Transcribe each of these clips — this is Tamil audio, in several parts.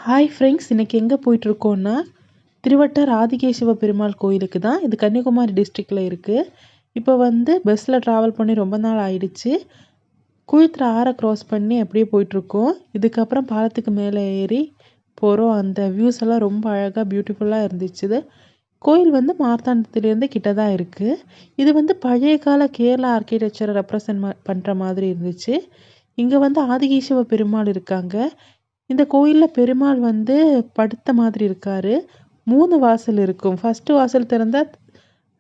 ஹாய் ஃப்ரெண்ட்ஸ், இன்னைக்கு எங்கே போயிட்டுருக்கோன்னா திருவட்டார் ஆதிகேசவ பெருமாள் கோயிலுக்கு தான். இது கன்னியாகுமரி டிஸ்ட்ரிக்டில் இருக்குது. இப்போ பஸ்ஸில் ட்ராவல் பண்ணி ரொம்ப நாள் ஆயிடுச்சு. குயித்ரா ஆறை க்ராஸ் பண்ணி அப்படியே போயிட்டுருக்கோம். இதுக்கப்புறம் பாலத்துக்கு மேலே ஏறி போகிறோம். அந்த வியூஸ் எல்லாம் ரொம்ப அழகாக பியூட்டிஃபுல்லாக இருந்துச்சு. கோயில் மார்த்தாண்டத்துலேருந்து கிட்ட தான் இருக்குது. இது பழைய கால கேரளா ஆர்கிடெக்சரை ரெப்ரசன்ட் பண்ணுற மாதிரி இருந்துச்சு. இங்கே ஆதிகேசவ பெருமாள் இருக்காங்க. இந்த கோயிலில் பெருமாள் படுத்த மாதிரி இருக்காரு. 3 வாசல் இருக்கும். ஃபஸ்ட்டு வாசல் திறந்தால்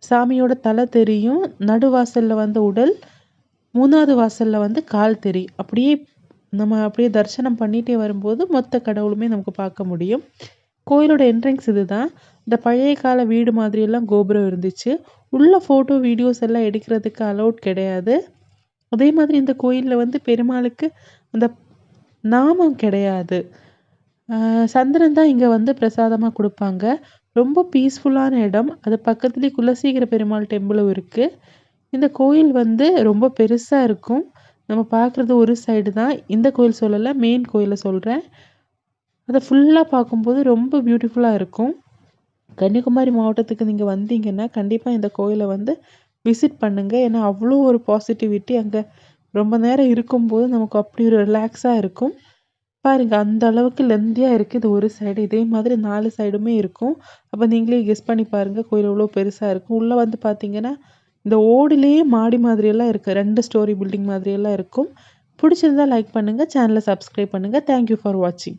சாமியோட தலை தெரியும். நடுவாசலில் உடல், 3வது வாசலில் கால் தெரியும். அப்படியே தரிசனம் பண்ணிகிட்டே வரும்போது மொத்த கடவுளுமே நமக்கு பார்க்க முடியும். கோயிலோட என்ட்ரன்ஸ் இது தான். இந்த பழைய கால வீடு மாதிரியெல்லாம் கோபுரம் இருந்துச்சு. உள்ள ஃபோட்டோ வீடியோஸ் எல்லாம் எடுக்கிறதுக்கு அலௌட் கிடையாது. அதே மாதிரி இந்த கோயிலில் பெருமாளுக்கு அந்த நாமம் கிடையாது. சந்திரன் தான் இங்கே பிரசாதமாக கொடுப்பாங்க. ரொம்ப பீஸ்ஃபுல்லான இடம். அது பக்கத்துலேயே குலசேகர பெருமாள் டெம்பிளும் இருக்குது. இந்த கோயில் ரொம்ப பெருசாக இருக்கும். நம்ம பார்க்குறது ஒரு சைடு தான். இந்த கோயில் சொல்லலை, மெயின் கோயிலை சொல்கிறேன். அதை ஃபுல்லாக பார்க்கும்போது ரொம்ப பியூட்டிஃபுல்லாக இருக்கும். கன்னியாகுமரி மாவட்டத்துக்கு நீங்கள் வந்தீங்கன்னா கண்டிப்பாக இந்த கோயிலை விசிட் பண்ணுங்கள். ஏன்னா அவ்வளோ ஒரு பாசிட்டிவிட்டி அங்கே ரொம்ப நேரம் இருக்கும்போது நமக்கு அப்படி ஒரு ரிலாக்ஸாக இருக்கும். பாருங்க, அந்த அளவுக்கு லென்த்தியாக இருக்குது இது ஒரு சைடு. இதே மாதிரி 4 சைடுமே இருக்கும். அப்போ நீங்களே கெஸ் பண்ணி பாருங்கள் கோயில் எவ்வளோ பெருசாக இருக்கும். உள்ளே பார்த்தீங்கன்னா இந்த ஓடுலேயே மாடி மாதிரியெல்லாம் இருக்குது. 2 ஸ்டோரி பில்டிங் மாதிரியெல்லாம் இருக்கும். பிடிச்சிருந்தா லைக் பண்ணுங்கள், சேனலை சப்ஸ்கிரைப் பண்ணுங்கள். தேங்க்யூ ஃபார் வாட்சிங்.